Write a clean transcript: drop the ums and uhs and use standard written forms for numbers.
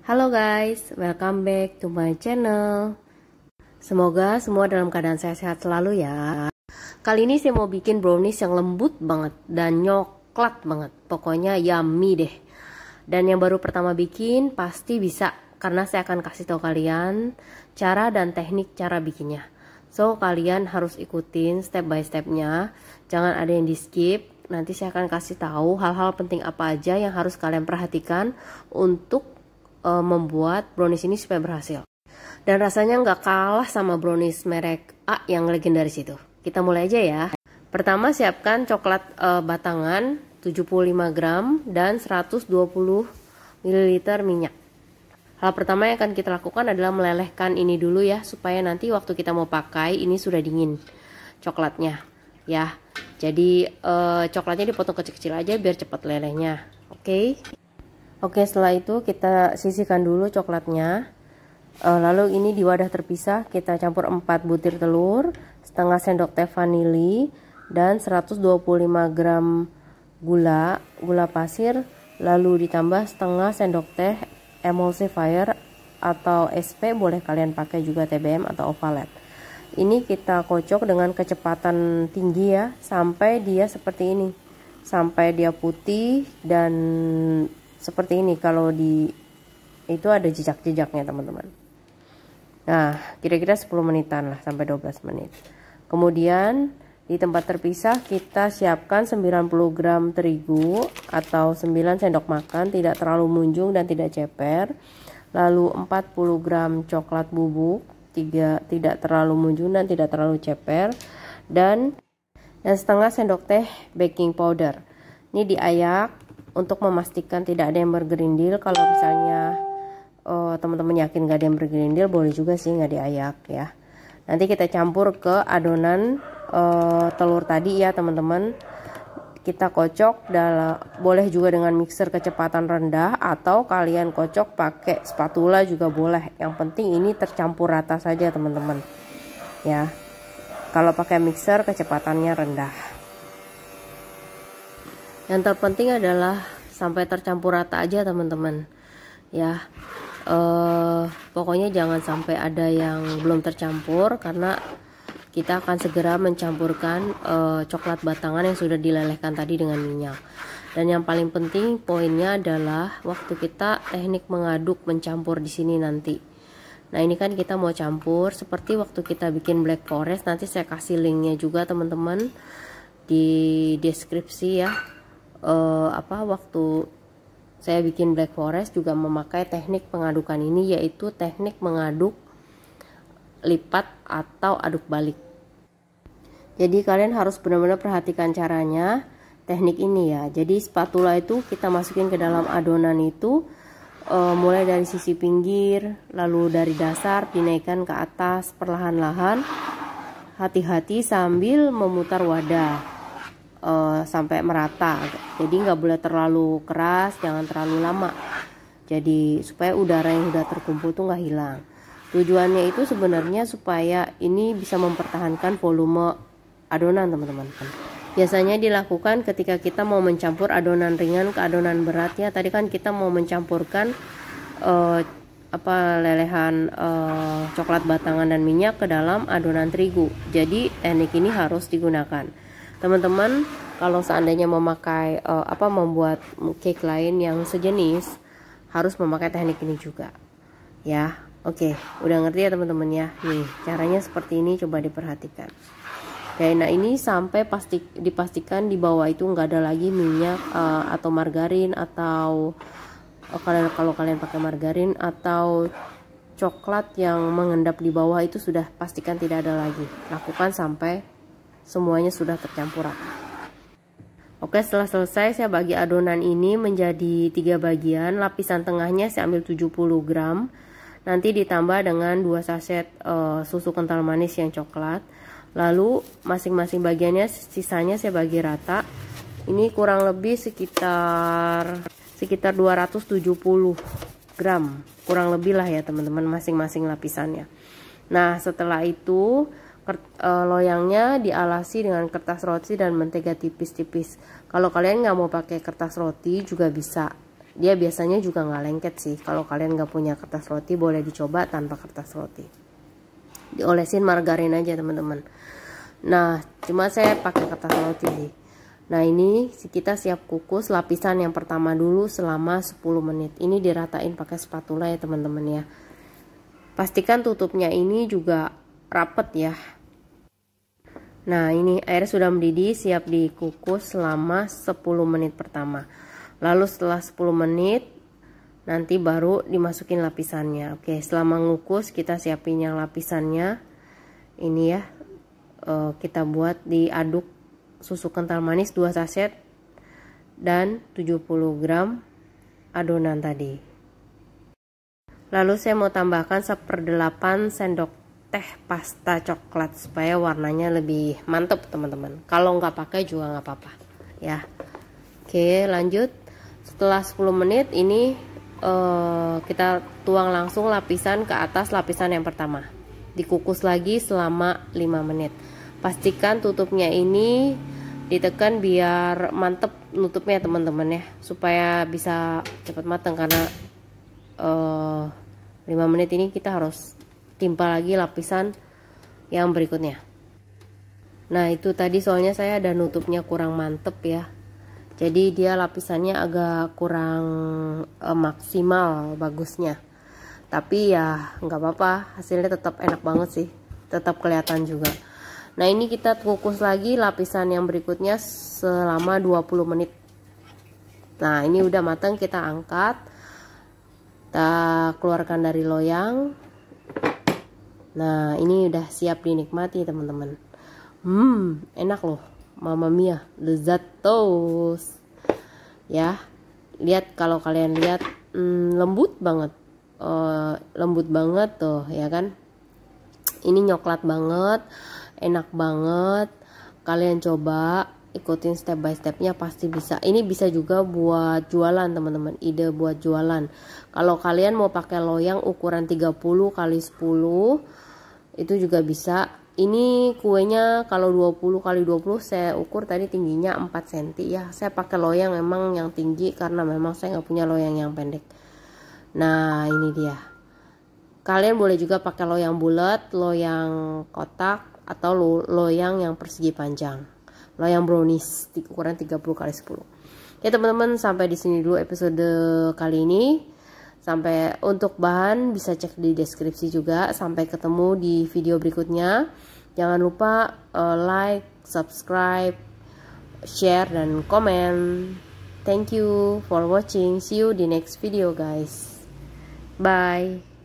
Halo guys, welcome back to my channel. Semoga semua dalam keadaan sehat-sehat selalu ya. Kali ini saya mau bikin brownies yang lembut banget dan nyoklat banget. Pokoknya yummy deh. Dan yang baru pertama bikin pasti bisa, karena saya akan kasih tahu kalian cara dan teknik cara bikinnya. So kalian harus ikutin step by stepnya, jangan ada yang di skip. Nanti saya akan kasih tahu hal-hal penting apa aja yang harus kalian perhatikan untuk membuat brownies ini supaya berhasil. Dan rasanya nggak kalah sama brownies merek A yang legendaris itu. Kita mulai aja ya. Pertama siapkan coklat batangan 75 gram dan 120 ml minyak. Hal pertama yang akan kita lakukan adalah melelehkan ini dulu ya, supaya nanti waktu kita mau pakai ini sudah dingin coklatnya ya. Jadi coklatnya dipotong kecil-kecil aja biar cepat lelehnya. Oke, setelah itu kita sisihkan dulu coklatnya. Lalu ini di wadah terpisah kita campur 4 butir telur, setengah sendok teh vanili, dan 125 gram gula pasir, lalu ditambah setengah sendok teh emulsifier atau SP, boleh kalian pakai juga TBM atau ovalet. Ini kita kocok dengan kecepatan tinggi ya, sampai dia seperti ini, sampai dia putih dan seperti ini. Kalau itu ada jejak-jejaknya teman-teman. Nah, kira-kira 10 menitan lah, sampai 12 menit. Kemudian di tempat terpisah kita siapkan 90 gram terigu atau 9 sendok makan, tidak terlalu munjung dan tidak ceper. Lalu 40 gram coklat bubuk, tidak terlalu munjung dan tidak terlalu ceper. Dan setengah sendok teh baking powder. Ini diayak untuk memastikan tidak ada yang bergerindil. Kalau misalnya teman-teman yakin gak ada yang bergerindil, boleh juga sih nggak diayak ya. Nanti kita campur ke adonan telur tadi ya teman-teman. Kita kocok, boleh juga dengan mixer kecepatan rendah, atau kalian kocok pakai spatula juga boleh. Yang penting ini tercampur rata saja teman-teman ya. Kalau pakai mixer kecepatannya rendah. Yang terpenting adalah sampai tercampur rata aja teman-teman ya. Pokoknya jangan sampai ada yang belum tercampur, karena kita akan segera mencampurkan coklat batangan yang sudah dilelehkan tadi dengan minyak. Dan yang paling penting poinnya adalah waktu kita teknik mengaduk mencampur di sini nanti. Nah, ini kan kita mau campur seperti waktu kita bikin black forest. Nanti saya kasih linknya juga teman-teman di deskripsi ya. Waktu saya bikin black forest juga memakai teknik pengadukan ini, yaitu teknik mengaduk lipat atau aduk balik. Jadi kalian harus benar-benar perhatikan caranya, teknik ini ya. Jadi spatula itu kita masukin ke dalam adonan itu, mulai dari sisi pinggir, lalu dari dasar dinaikkan ke atas perlahan-lahan. Hati-hati sambil memutar wadah sampai merata. Jadi nggak boleh terlalu keras, jangan terlalu lama. Jadi supaya udara yang udah terkumpul tuh nggak hilang. Tujuannya itu sebenarnya supaya ini bisa mempertahankan volume adonan teman-teman. Biasanya dilakukan ketika kita mau mencampur adonan ringan ke adonan berat ya. Tadi kan kita mau mencampurkan lelehan coklat batangan dan minyak ke dalam adonan terigu. Jadi teknik ini harus digunakan teman-teman. Kalau seandainya memakai membuat cake lain yang sejenis, harus memakai teknik ini juga ya. Oke, udah ngerti ya teman-teman ya. Nih caranya seperti ini, coba diperhatikan. Oke, nah ini sampai dipastikan di bawah itu nggak ada lagi minyak atau margarin, atau kalau kalian pakai margarin atau coklat yang mengendap di bawah, itu sudah pastikan tidak ada lagi. Lakukan sampai semuanya sudah tercampur rata. Oke, setelah selesai saya bagi adonan ini menjadi 3 bagian. Lapisan tengahnya saya ambil 70 gram. Nanti ditambah dengan 2 saset susu kental manis yang coklat. Lalu masing-masing bagiannya sisanya saya bagi rata. Ini kurang lebih sekitar 270 gram. Kurang lebih lah ya teman-teman, masing-masing lapisannya. Nah, setelah itu loyangnya dialasi dengan kertas roti dan mentega tipis-tipis. Kalau kalian nggak mau pakai kertas roti juga bisa Dia biasanya juga nggak lengket sih. Kalau kalian nggak punya kertas roti, boleh dicoba tanpa kertas roti. Diolesin margarin aja teman-teman. Nah, cuma saya pakai kertas roti sih. Nah, ini kita siap kukus lapisan yang pertama dulu selama 10 menit. Ini diratain pakai spatula ya teman-teman ya. Pastikan tutupnya ini juga rapet ya. Nah, ini air sudah mendidih, siap dikukus selama 10 menit pertama. Lalu setelah 10 menit nanti baru dimasukin lapisannya. Oke, selama ngukus kita siapin yang lapisannya. Ini ya, kita buat diaduk susu kental manis 2 saset dan 70 gram adonan tadi. Lalu saya mau tambahkan 1/8 sendok teh pasta coklat supaya warnanya lebih mantep teman-teman. Kalau nggak pakai juga nggak apa-apa ya. Oke, lanjut. Setelah 10 menit ini kita tuang langsung lapisan ke atas lapisan yang pertama. Dikukus lagi selama 5 menit. Pastikan tutupnya ini ditekan biar mantep nutupnya teman-teman ya, supaya bisa cepat matang karena 5 menit ini kita harus timpa lagi lapisan yang berikutnya. Nah, itu tadi soalnya saya ada nutupnya kurang mantep ya. Jadi dia lapisannya agak kurang maksimal bagusnya. Tapi ya nggak apa-apa, hasilnya tetap enak banget sih. Tetap kelihatan juga. Nah, ini kita kukus lagi lapisan yang berikutnya selama 20 menit. Nah, ini udah matang, kita angkat. Kita keluarkan dari loyang. Nah, ini udah siap dinikmati teman-teman. Enak loh. Mamma mia, lezatos. Ya, lihat kalau kalian lihat lembut banget. Lembut banget tuh, ya kan? Ini nyoklat banget, enak banget. Kalian coba ikutin step by stepnya, pasti bisa. Ini bisa juga buat jualan teman-teman, ide buat jualan. Kalau kalian mau pakai loyang ukuran 30 x 10 itu juga bisa. Ini kuenya kalau 20 x 20 saya ukur tadi tingginya 4 cm ya. Saya pakai loyang memang yang tinggi karena memang saya nggak punya loyang yang pendek. Nah, ini dia. Kalian boleh juga pakai loyang bulat, loyang kotak, atau loyang yang persegi panjang. Loyang brownies ukuran 30 x 10. Ya teman-teman, sampai di sini dulu episode kali ini. Sampai untuk bahan bisa cek di deskripsi juga. Sampai ketemu di video berikutnya. Jangan lupa like, subscribe, share, dan komen. Thank you for watching. See you di next video guys. Bye.